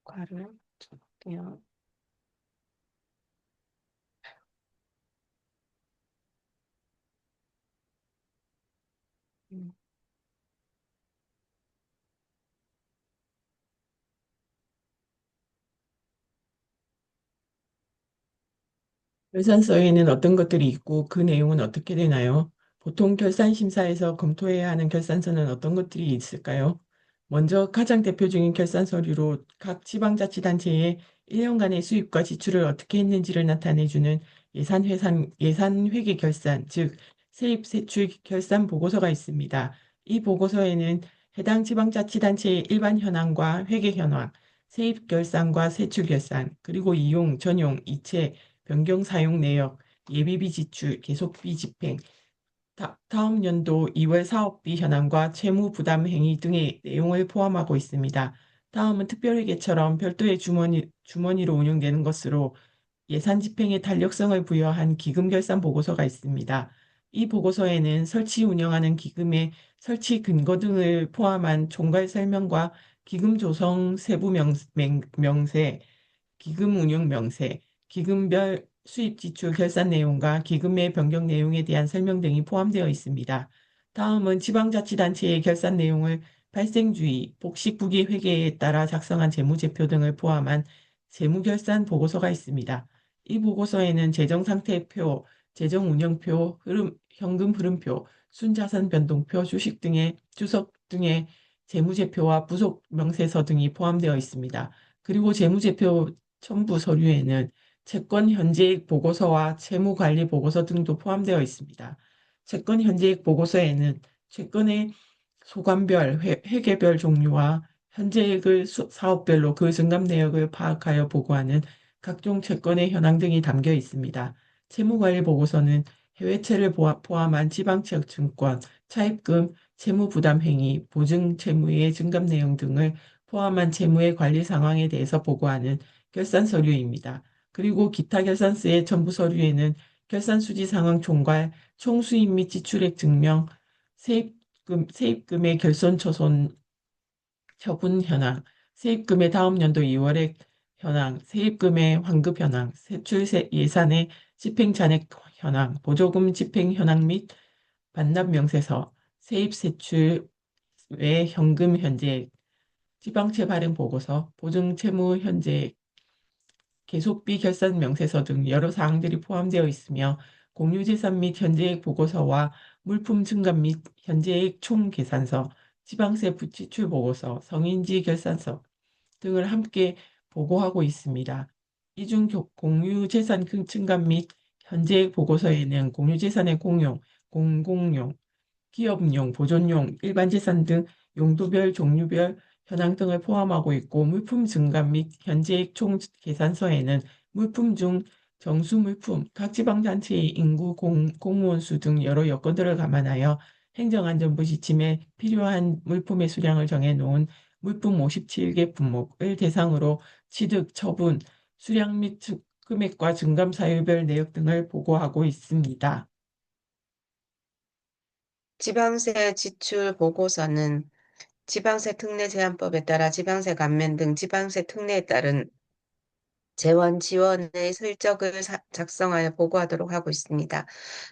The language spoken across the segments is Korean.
녹화를 그냥 음, 결산서에는 어떤 것들이 있고 그 내용은 어떻게 되나요? 보통 결산심사에서 검토해야 하는 결산서는 어떤 것들이 있을까요? 먼저 가장 대표적인 결산 서류로 각 지방자치단체의 1년간의 수입과 지출을 어떻게 했는지를 나타내주는 예산 회계 결산, 즉 세입 세출 결산 보고서가 있습니다. 이 보고서에는 해당 지방자치단체의 일반 현황과 회계 현황, 세입 결산과 세출 결산, 그리고 이용, 전용, 이체, 변경 사용 내역, 예비비 지출, 계속비 집행, 다음 연도 2월 사업비 현황과 채무 부담 행위 등의 내용을 포함하고 있습니다. 다음은 특별회계처럼 별도의 주머니로 운영되는 것으로 예산 집행에 탄력성을 부여한 기금 결산 보고서가 있습니다. 이 보고서에는 설치 운영하는 기금의 설치 근거 등을 포함한 총괄 설명과 기금 조성 세부 명세, 기금 운용 명세, 기금별 수입 지출 결산 내용과 기금의 변경 내용에 대한 설명 등이 포함되어 있습니다. 다음은 지방자치단체의 결산 내용을 발생주의, 복식부기 회계에 따라 작성한 재무제표 등을 포함한 재무결산 보고서가 있습니다. 이 보고서에는 재정상태표, 재정운영표, 현금 흐름표, 순자산 변동표, 주석 등의 재무제표와 부속 명세서 등이 포함되어 있습니다. 그리고 재무제표 첨부 서류에는 채권 현재익 보고서와 채무관리 보고서 등도 포함되어 있습니다. 채권 현재익 보고서에는 채권의 소관별, 회계별 종류와 현재익을 사업별로 그 증감 내역을 파악하여 보고하는 각종 채권의 현황 등이 담겨 있습니다. 채무관리 보고서는 해외채를 포함한 지방채증권, 차입금, 채무부담 행위, 보증 채무의 증감 내용 등을 포함한 채무의 관리 상황에 대해서 보고하는 결산 서류입니다. 그리고 기타 결산서의 첨부 서류에는 결산 수지 상황 총괄, 총수입 및 지출액 증명, 세입금의 결손 처손 처분 현황, 세입금의 다음 연도 2월의 현황, 세입금의 환급 현황, 세출 예산의 집행 잔액 현황, 보조금 집행 현황 및 반납 명세서, 세입 세출 외 현금 현재, 지방채 발행 보고서, 보증 채무 현재, 계속비 결산 명세서 등 여러 사항들이 포함되어 있으며 공유재산 및 현재액 보고서와 물품 증감 및 현재액 총계산서, 지방세 부지출 보고서, 성인지 결산서 등을 함께 보고하고 있습니다. 이 중 공유재산 증감 및 현재액 보고서에는 공유재산의 공용, 공공용, 기업용, 보존용, 일반 재산 등 용도별, 종류별 현황 등을 포함하고 있고 물품 증감 및 현재액 총 계산서에는 물품 중 정수 물품, 각 지방자치의 인구, 공무원 수 등 여러 여건들을 감안하여 행정안전부 지침에 필요한 물품의 수량을 정해놓은 물품 57개 품목을 대상으로 취득, 처분, 수량 및 금액과 증감 사유별 내역 등을 보고하고 있습니다. 지방세 지출 보고서는 지방세 특례 제한법에 따라 지방세 감면 등 지방세 특례에 따른 재원 지원의 실적을 작성하여 보고하도록 하고 있습니다.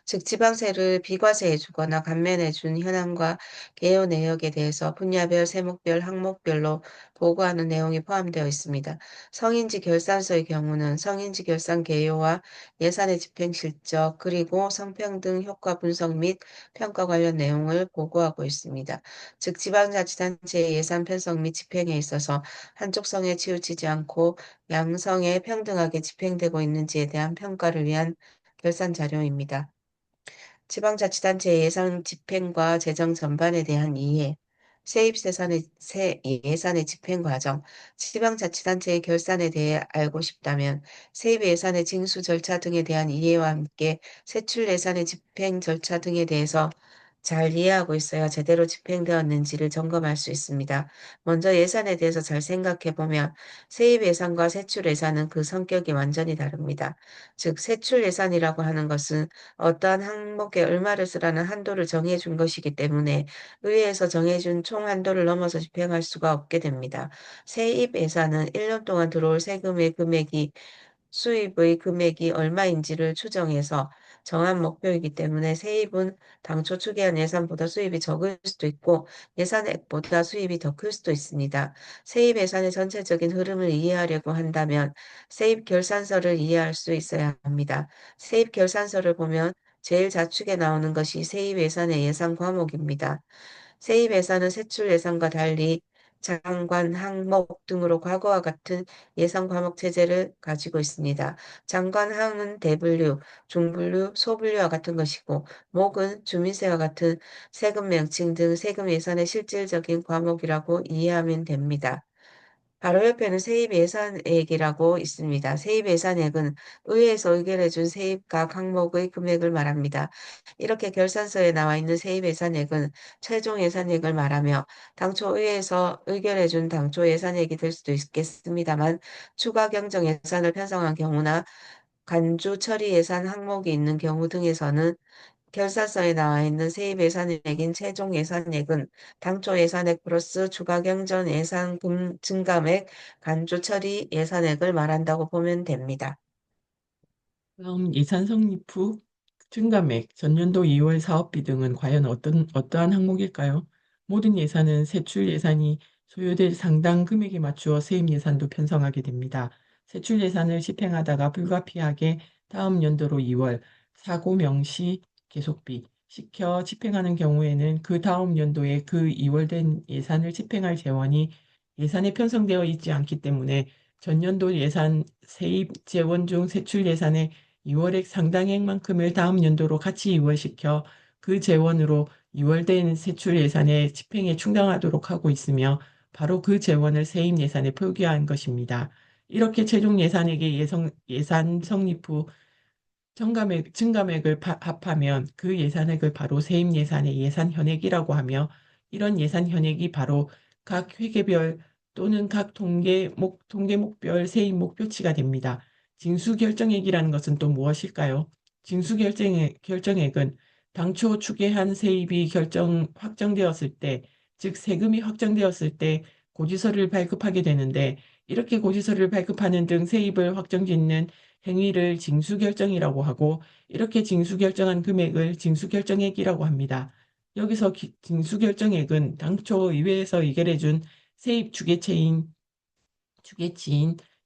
즉 지방세를 비과세해 주거나 감면해 준 현황과 개요 내역에 대해서 분야별, 세목별, 항목별로 보고하는 내용이 포함되어 있습니다. 성인지 결산서의 경우는 성인지 결산 개요와 예산의 집행 실적, 그리고 성평등 효과 분석 및 평가 관련 내용을 보고하고 있습니다. 즉 지방자치단체의 예산 편성 및 집행에 있어서 한쪽 성에 치우치지 않고 양성에 평등하게 집행되고 있는지에 대한 평가를 위한 결산 자료입니다. 지방자치단체의 예산 집행과 재정 전반에 대한 이해, 예산의 집행 과정, 지방자치단체의 결산에 대해 알고 싶다면 세입 예산의 징수 절차 등에 대한 이해와 함께 세출 예산의 집행 절차 등에 대해서 잘 이해하고 있어야 제대로 집행되었는지를 점검할 수 있습니다. 먼저 예산에 대해서 잘 생각해 보면 세입 예산과 세출 예산은 그 성격이 완전히 다릅니다. 즉, 세출 예산이라고 하는 것은 어떠한 항목에 얼마를 쓰라는 한도를 정해 준 것이기 때문에 의회에서 정해준 총 한도를 넘어서 집행할 수가 없게 됩니다. 세입 예산은 1년 동안 들어올 세금의 금액이 수입의 금액이 얼마인지를 추정해서 정한 목표이기 때문에 세입은 당초 추계한 예산보다 수입이 적을 수도 있고 예산액보다 수입이 더 클 수도 있습니다. 세입 예산의 전체적인 흐름을 이해하려고 한다면 세입 결산서를 이해할 수 있어야 합니다. 세입 결산서를 보면 제일 좌측에 나오는 것이 세입 예산의 예산 과목입니다. 세입 예산은 세출 예산과 달리 장관, 항목 등으로 과거와 같은 예산 과목 체제를 가지고 있습니다. 장관항은 대분류, 중분류, 소분류와 같은 것이고 목은 주민세와 같은 세금 명칭 등 세금 예산의 실질적인 과목이라고 이해하면 됩니다. 바로 옆에는 세입 예산액이라고 있습니다. 세입 예산액은 의회에서 의결해준 세입 각 항목의 금액을 말합니다. 이렇게 결산서에 나와 있는 세입 예산액은 최종 예산액을 말하며 당초 의회에서 의결해준 당초 예산액이 될 수도 있겠습니다만 추가 경정 예산을 편성한 경우나 간주 처리 예산 항목이 있는 경우 등에서는 결산서에 나와 있는 세입 예산액인 최종 예산액은 당초 예산액 플러스 추가 경전 예산 증감액 간주 처리 예산액을 말한다고 보면 됩니다. 다음 예산 성립 후 증감액, 전년도 2월 사업비 등은 과연 어떠한 항목일까요? 모든 예산은 세출 예산이 소요될 상당 금액에 맞추어 세입 예산도 편성하게 됩니다. 세출 예산을 집행하다가 불가피하게 다음 연도로 2월 사고 명시 계속비 시켜 집행하는 경우에는 그 다음 연도에 그 2월 된 예산을 집행할 재원이 예산에 편성되어 있지 않기 때문에 전년도 예산 세입 재원 중 세출 예산의 2월액 상당액만큼을 다음 연도로 같이 이월시켜 그 재원으로 2월된 세출 예산의 집행에 충당하도록 하고 있으며 바로 그 재원을 세입 예산에 표기한 것입니다. 이렇게 최종 예산액의 예산 성립 후 증감액을 합하면 그 예산액을 바로 세입 예산의 예산 현액이라고 하며 이런 예산 현액이 바로 각 회계별 또는 각 통계 목별 세입 목표치가 됩니다. 징수결정액이라는 것은 또 무엇일까요? 결정액은 당초 추계한 세입이 확정되었을 때, 즉 세금이 확정되었을 때 고지서를 발급하게 되는데 이렇게 고지서를 발급하는 등 세입을 확정짓는 행위를 징수결정이라고 하고 이렇게 징수결정한 금액을 징수결정액이라고 합니다. 여기서 징수결정액은 당초 의회에서 의결해준 세입 주계치인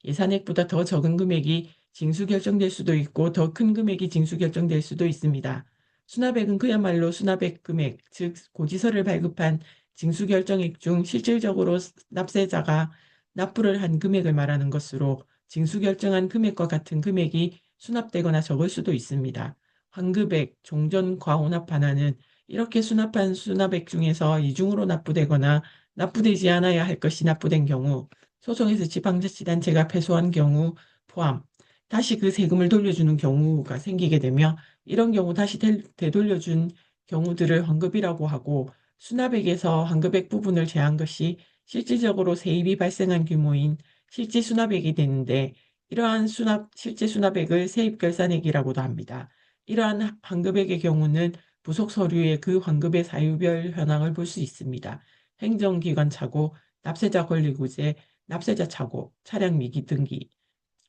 예산액보다 더 적은 금액이 징수 결정될 수도 있고 더 큰 금액이 징수 결정될 수도 있습니다. 수납액은 그야말로 수납액 금액, 즉 고지서를 발급한 징수 결정액 중 실질적으로 납세자가 납부를 한 금액을 말하는 것으로 징수 결정한 금액과 같은 금액이 수납되거나 적을 수도 있습니다. 환급액, 종전 과혼합 반환은 이렇게 수납한 수납액 중에서 이중으로 납부되거나 납부되지 않아야 할 것이 납부된 경우 소송에서 지방자치단체가 패소한 경우 포함, 다시 그 세금을 돌려주는 경우가 생기게 되며 이런 경우 다시 되돌려준 경우들을 환급이라고 하고 수납액에서 환급액 부분을 제한 것이 실질적으로 세입이 발생한 규모인 실질 수납액이 되는데 이러한 실제 수납액을 세입결산액이라고도 합니다. 이러한 환급액의 경우는 부속 서류에 그 환급의 사유별 현황을 볼 수 있습니다. 행정기관 차고, 납세자 권리구제, 납세자 착오, 차량 미기 등기,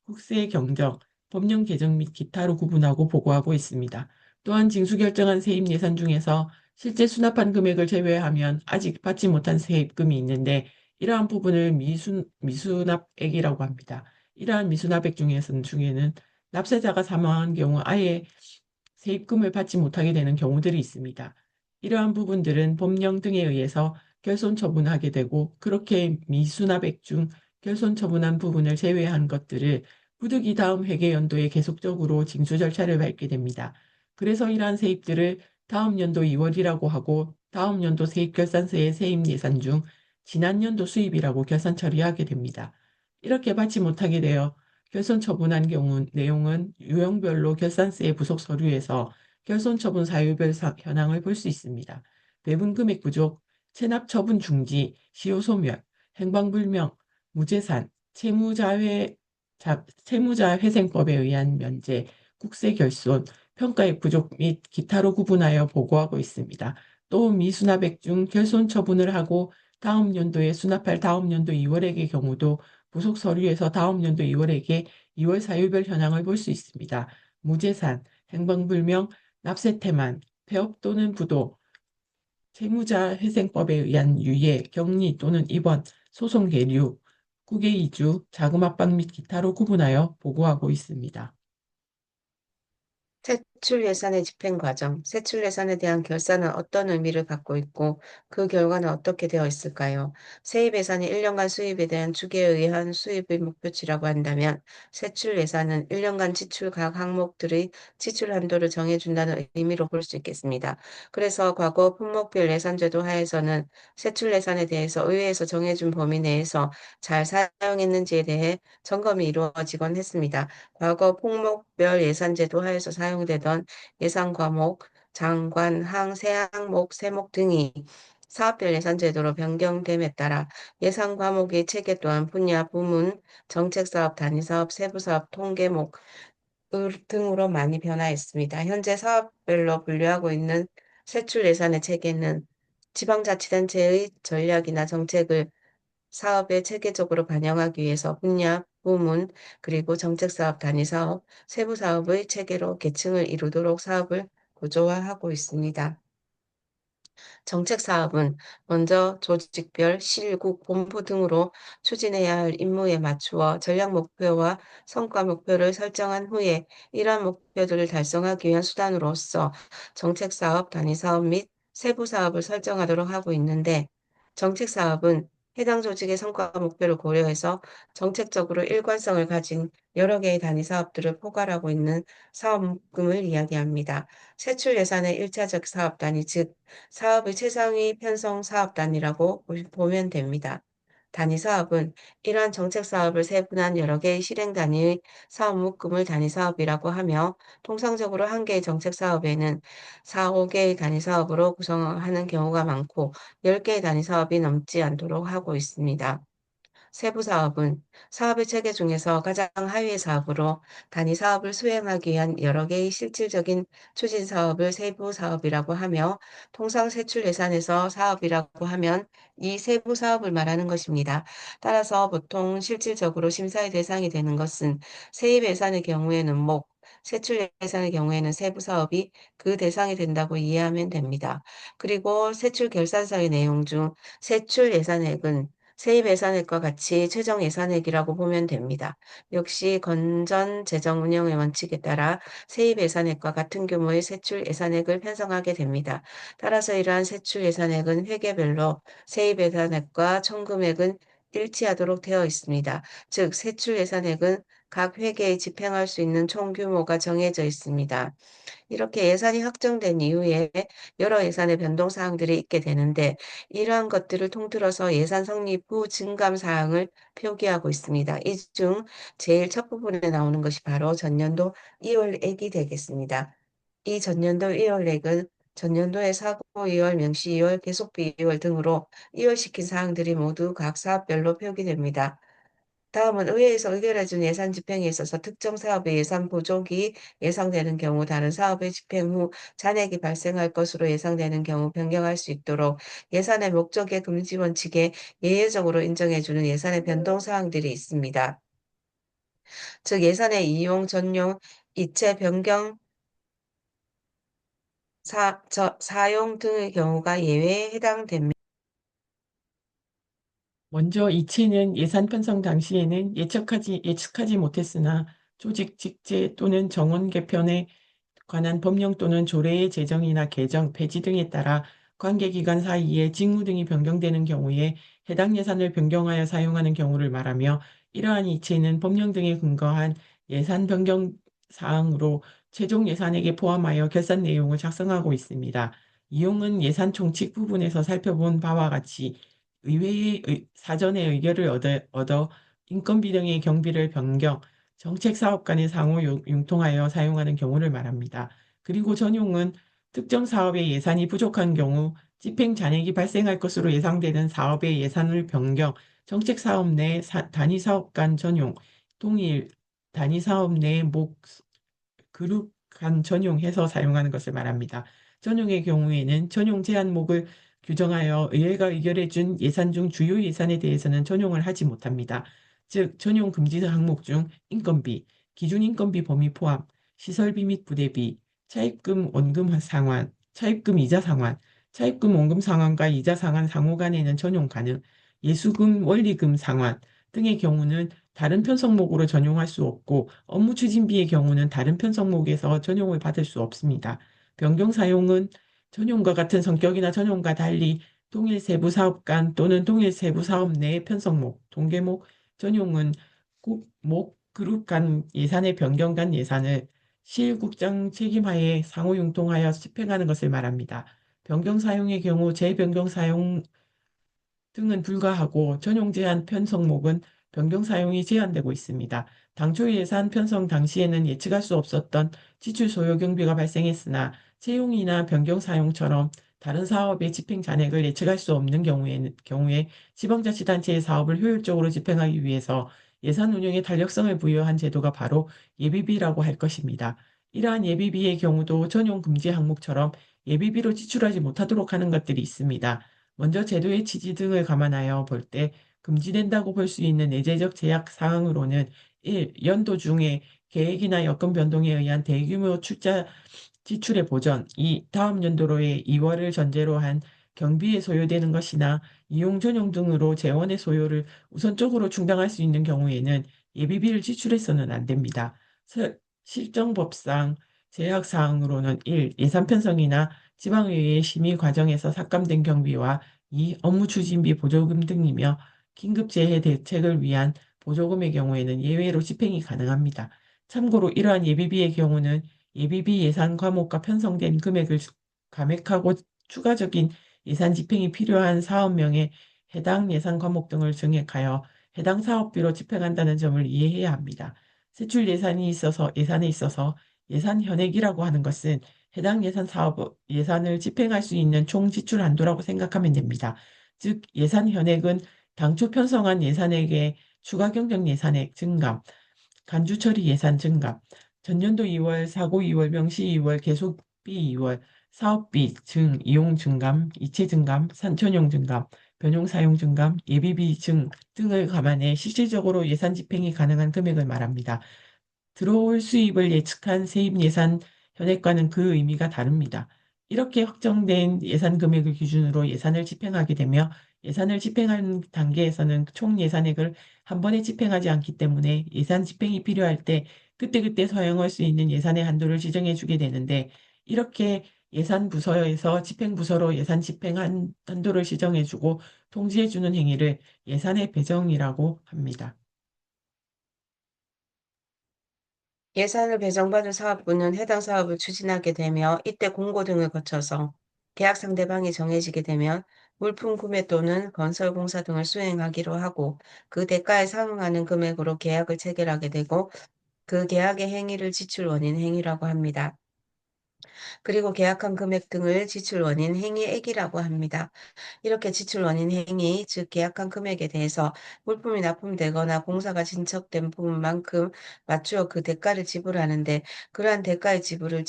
국세 경정, 법령 개정 및 기타로 구분하고 보고하고 있습니다. 또한 징수 결정한 세입 예산 중에서 실제 수납한 금액을 제외하면 아직 받지 못한 세입금이 있는데 이러한 부분을 미수납액이라고 합니다. 이러한 미수납액 중에는 납세자가 사망한 경우 아예 세입금을 받지 못하게 되는 경우들이 있습니다. 이러한 부분들은 법령 등에 의해서 결손 처분하게 되고 그렇게 미수납액 중 결손 처분한 부분을 제외한 것들을 부득이 다음 회계연도에 계속적으로 징수 절차를 밟게 됩니다. 그래서 이러한 세입들을 다음 연도 2월이라고 하고 다음 연도 세입결산서의 세입 예산 중 지난 연도 수입이라고 결산 처리하게 됩니다. 이렇게 받지 못하게 되어 결손 처분한 경우 내용은 유형별로 결산서의 부속 서류에서 결손처분 사유별 현황을 볼 수 있습니다. 배분 금액 부족, 체납 처분 중지, 시효 소멸, 행방불명, 무재산, 채무자회생법에 의한 면제, 국세결손, 평가액 부족 및 기타로 구분하여 보고하고 있습니다. 또 미수납액 중 결손 처분을 하고 다음 연도에 수납할 다음 연도 2월액의 경우도 부속 서류에서 다음 연도 2월액의 2월 사유별 현황을 볼 수 있습니다. 무재산, 행방불명, 납세태만, 폐업 또는 부도, 채무자회생법에 의한 유예, 격리 또는 입원, 소송 계류, 국외 이주, 자금 압박 및 기타로 구분하여 보고하고 있습니다. 세출 예산의 집행 과정, 세출 예산에 대한 결산은 어떤 의미를 갖고 있고 그 결과는 어떻게 되어 있을까요? 세입 예산이 1년간 수입에 대한 주계에 의한 수입의 목표치라고 한다면 세출 예산은 1년간 지출 각 항목들의 지출 한도를 정해준다는 의미로 볼 수 있겠습니다. 그래서 과거 품목별 예산제도 하에서는 세출 예산에 대해서 의회에서 정해준 범위 내에서 잘 사용했는지에 대해 점검이 이루어지곤 했습니다. 과거 품목별 예산제도 하에서 사용되던 예산 과목, 장관, 세 항목, 세목 등이 사업별 예산제도로 변경됨에 따라 예산 과목의 체계 또한 분야, 부문, 정책사업, 단위사업, 세부사업, 통계목 등으로 많이 변화했습니다. 현재 사업별로 분류하고 있는 세출 예산의 체계는 지방자치단체의 전략이나 정책을 사업에 체계적으로 반영하기 위해서 분야, 부문, 그리고 정책사업, 단위사업, 세부사업의 체계로 계층을 이루도록 사업을 구조화하고 있습니다. 정책 사업은 먼저 조직별, 실국, 본부 등으로 추진해야 할 임무에 맞추어 전략 목표와 성과 목표를 설정한 후에 이러한 목표들을 달성하기 위한 수단으로서 정책 사업, 단위 사업 및 세부 사업을 설정하도록 하고 있는데 정책 사업은 해당 조직의 성과 목표를 고려해서 정책적으로 일관성을 가진 여러 개의 단위 사업들을 포괄하고 있는 사업금을 이야기합니다. 세출 예산의 1차적 사업 단위, 즉 사업의 최상위 편성 사업 단위라고 보면 됩니다. 단위 사업은 이러한 정책 사업을 세분한 여러 개의 실행 단위의 사업 묶음을 단위 사업이라고 하며 통상적으로 한 개의 정책 사업에는 4, 5개의 단위 사업으로 구성하는 경우가 많고 10개의 단위 사업이 넘지 않도록 하고 있습니다. 세부 사업은 사업의 체계 중에서 가장 하위의 사업으로 단위 사업을 수행하기 위한 여러 개의 실질적인 추진 사업을 세부 사업이라고 하며 통상 세출 예산에서 사업이라고 하면 이 세부 사업을 말하는 것입니다. 따라서 보통 실질적으로 심사의 대상이 되는 것은 세입 예산의 경우에는 세출 예산의 경우에는 세부 사업이 그 대상이 된다고 이해하면 됩니다. 그리고 세출 결산서의 내용 중 세출 예산액은 세입 예산액과 같이 최종 예산액이라고 보면 됩니다. 역시 건전 재정 운영의 원칙에 따라 세입 예산액과 같은 규모의 세출 예산액을 편성하게 됩니다. 따라서 이러한 세출 예산액은 회계별로 세입 예산액과 총금액은 일치하도록 되어 있습니다. 즉, 세출 예산액은 각 회계에 집행할 수 있는 총 규모가 정해져 있습니다. 이렇게 예산이 확정된 이후에 여러 예산의 변동 사항들이 있게 되는데 이러한 것들을 통틀어서 예산 성립 후 증감 사항을 표기하고 있습니다. 이 중 제일 첫 부분에 나오는 것이 바로 전년도 2월액이 되겠습니다. 이 전년도 2월액은 전년도의 사고 2월, 명시 2월, 계속비 2월 등으로 이월시킨 사항들이 모두 각 사업별로 표기됩니다. 다음은 의회에서 의결해준 예산 집행에 있어서 특정 사업의 예산 부족이 예상되는 경우 다른 사업의 집행 후 잔액이 발생할 것으로 예상되는 경우 변경할 수 있도록 예산의 목적의 금지 원칙에 예외적으로 인정해주는 예산의 변동 사항들이 있습니다. 즉 예산의 이용, 전용, 이체 변경, 사용 등의 경우가 예외에 해당됩니다. 먼저 이체는 예산 편성 당시에는 예측하지 못했으나 조직 직제 또는 정원 개편에 관한 법령 또는 조례의 제정이나 개정, 폐지 등에 따라 관계기관 사이에 직무 등이 변경되는 경우에 해당 예산을 변경하여 사용하는 경우를 말하며 이러한 이체는 법령 등에 근거한 예산 변경 사항으로 최종 예산액에 포함하여 결산 내용을 작성하고 있습니다. 이용은 예산 총칙 부분에서 살펴본 바와 같이 의회의 사전에 의결을 얻어 인건비 등의 경비를 변경, 정책 사업 간의 상호 융통하여 사용하는 경우를 말합니다. 그리고 전용은 특정 사업의 예산이 부족한 경우 집행 잔액이 발생할 것으로 예상되는 사업의 예산을 변경, 정책 사업 내 단위 사업 간 전용, 동일 단위 사업 내 그룹 간 전용해서 사용하는 것을 말합니다. 전용의 경우에는 전용 제한목을 규정하여 의회가 의결해 준 예산 중 주요 예산에 대해서는 전용을 하지 못합니다. 즉, 전용 금지 항목 중 인건비, 기준 인건비 범위 포함, 시설비 및 부대비, 차입금 원금 상환, 차입금 이자 상환, 차입금 원금 상환과 이자 상환 상호 간에는 전용 가능, 예수금 원리금 상환 등의 경우는 다른 편성목으로 전용할 수 없고 업무 추진비의 경우는 다른 편성목에서 전용을 받을 수 없습니다. 변경 사용은 전용과 같은 성격이나 전용과 달리 동일 세부 사업 간 또는 동일 세부 사업 내 편성목, 동계목, 전용은 목, 그룹 간 예산의 변경 간 예산을 시일국장 책임하에 상호융통하여 집행하는 것을 말합니다. 변경 사용의 경우 재변경 사용 등은 불가하고 전용 제한 편성목은 변경 사용이 제한되고 있습니다. 당초 예산 편성 당시에는 예측할 수 없었던 지출 소요 경비가 발생했으나 채용이나 변경 사용처럼 다른 사업의 집행 잔액을 예측할 수 없는 경우에 지방자치단체의 사업을 효율적으로 집행하기 위해서 예산 운영에 탄력성을 부여한 제도가 바로 예비비라고 할 것입니다. 이러한 예비비의 경우도 전용 금지 항목처럼 예비비로 지출하지 못하도록 하는 것들이 있습니다. 먼저 제도의 취지 등을 감안하여 볼 때 금지된다고 볼 수 있는 내재적 제약 사항으로는 1. 연도 중에 계획이나 여건 변동에 의한 대규모 출자 지출의 보전, 2. 다음 연도로의 2월을 전제로 한 경비에 소요되는 것이나 이용 전용 등으로 재원의 소요를 우선적으로 충당할 수 있는 경우에는 예비비를 지출해서는 안 됩니다. 실정법상 제약 사항으로는 1. 예산 편성이나 지방의회의 심의 과정에서 삭감된 경비와 2. 업무 추진비 보조금 등이며 긴급재해 대책을 위한 보조금의 경우에는 예외로 집행이 가능합니다. 참고로 이러한 예비비의 경우는 예비비 예산 과목과 편성된 금액을 감액하고 추가적인 예산 집행이 필요한 사업명에 해당 예산 과목 등을 증액하여 해당 사업비로 집행한다는 점을 이해해야 합니다. 세출 예산에 있어서 예산 현액이라고 하는 것은 해당 예산 사업 예산을 집행할 수 있는 총 지출 한도라고 생각하면 됩니다. 즉, 예산 현액은 당초 편성한 예산액의 추가 경정 예산액 증감, 간주 처리 예산 증감, 전년도 2월, 사고 2월, 명시 2월, 계속비 2월, 사업비 이용 증감, 이체 증감, 산천용 증감, 변용 사용 증감, 예비비 등을 감안해 실질적으로 예산 집행이 가능한 금액을 말합니다. 들어올 수입을 예측한 세입 예산 현액과는 그 의미가 다릅니다. 이렇게 확정된 예산 금액을 기준으로 예산을 집행하게 되며 예산을 집행하는 단계에서는 총 예산액을 한 번에 집행하지 않기 때문에 예산 집행이 필요할 때 그때그때 사용할 수 있는 예산의 한도를 지정해 주게 되는데 이렇게 예산 부서에서 집행 부서로 예산 집행 한도를 지정해 주고 통지해 주는 행위를 예산의 배정이라고 합니다. 예산을 배정받은 사업부는 해당 사업을 추진하게 되며 이때 공고 등을 거쳐서 계약 상대방이 정해지게 되면 물품 구매 또는 건설 공사 등을 수행하기로 하고 그 대가에 상응하는 금액으로 계약을 체결하게 되고 그 계약의 행위를 지출 원인 행위라고 합니다. 그리고 계약한 금액 등을 지출 원인 행위액이라고 합니다. 이렇게 지출 원인 행위, 즉 계약한 금액에 대해서 물품이 납품되거나 공사가 진척된 부분만큼 맞추어 그 대가를 지불하는데 그러한 대가의 지불을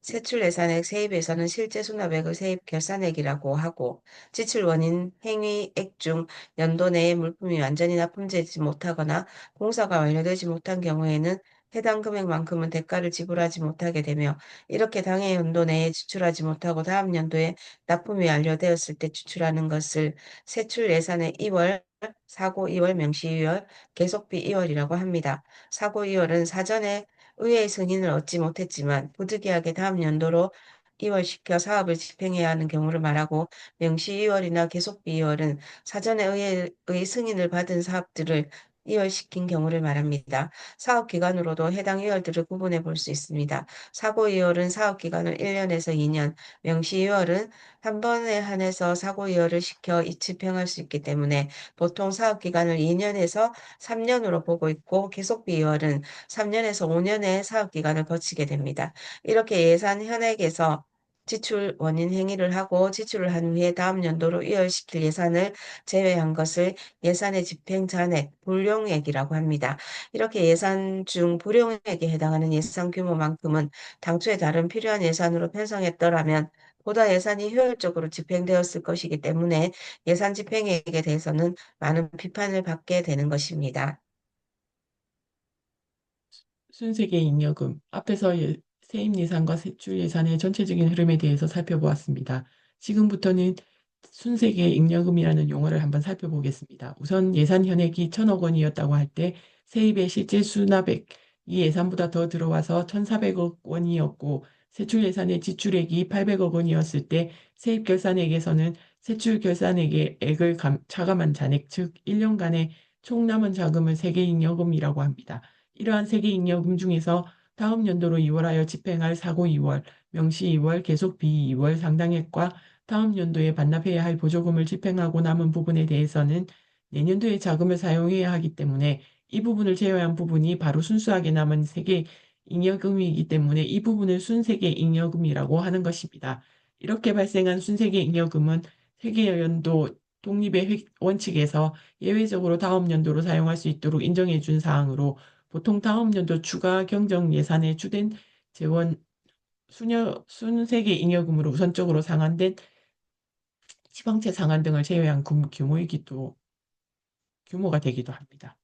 세출 예산액 세입에서는 실제 수납액을 세입 결산액이라고 하고 지출 원인 행위액 중 연도 내에 물품이 완전히 납품되지 못하거나 공사가 완료되지 못한 경우에는 해당 금액만큼은 대가를 지불하지 못하게 되며 이렇게 당해 연도 내에 지출하지 못하고 다음 연도에 납품이 완료되었을 때 지출하는 것을 세출 예산의 2월, 사고 2월, 명시 2월, 계속비 2월이라고 합니다. 사고 2월은 사전에 의회의 승인을 얻지 못했지만 부득이하게 다음 연도로 2월시켜 사업을 집행해야 하는 경우를 말하고 명시 2월이나 계속비 2월은 사전에 의회의 승인을 받은 사업들을 이월시킨 경우를 말합니다. 사업 기간으로도 해당 이월들을 구분해 볼 수 있습니다. 사고 이월은 사업 기간을 1년에서 2년, 명시 이월은 한 번에 한해서 사고 이월을 시켜 집행할 수 있기 때문에 보통 사업 기간을 2년에서 3년으로 보고 있고 계속비 이월은 3년에서 5년의 사업 기간을 거치게 됩니다. 이렇게 예산 현액에서 지출 원인 행위를 하고 지출을 한 후에 다음 연도로 이월시킬 예산을 제외한 것을 예산의 집행 잔액, 불용액이라고 합니다. 이렇게 예산 중 불용액에 해당하는 예산 규모만큼은 당초에 다른 필요한 예산으로 편성했더라면 보다 예산이 효율적으로 집행되었을 것이기 때문에 예산 집행액에 대해서는 많은 비판을 받게 되는 것입니다. 순세계 잉여금. 앞에서 세입 예산과 세출 예산의 전체적인 흐름에 대해서 살펴보았습니다. 지금부터는 순세계 잉여금이라는 용어를 한번 살펴보겠습니다. 우선 예산 현액이 1,000억 원이었다고 할 때 세입의 실제 수납액, 이 예산보다 더 들어와서 1,400억 원이었고 세출 예산의 지출액이 800억 원이었을 때 세입 결산액에서는 세출 결산액의 액을 차감한 잔액, 즉 1년간의 총 남은 자금을 세계 잉여금이라고 합니다. 이러한 세계 잉여금 중에서 다음 연도로 이월하여 집행할 사고 이월, 명시 이월, 계속비 이월 상당액과 다음 연도에 반납해야 할 보조금을 집행하고 남은 부분에 대해서는 내년도에 자금을 사용해야 하기 때문에 이 부분을 제외한 부분이 바로 순수하게 남은 세계 잉여금이기 때문에 이 부분을 순세계 잉여금이라고 하는 것입니다. 이렇게 발생한 순세계 잉여금은 세계연도 독립의 원칙에서 예외적으로 다음 연도로 사용할 수 있도록 인정해 준 사항으로 보통 다음 연도 추가 경정 예산에 주된 재원 순세계 잉여금으로 우선적으로 상환된 지방채 상환 등을 제외한 규모가 되기도 합니다.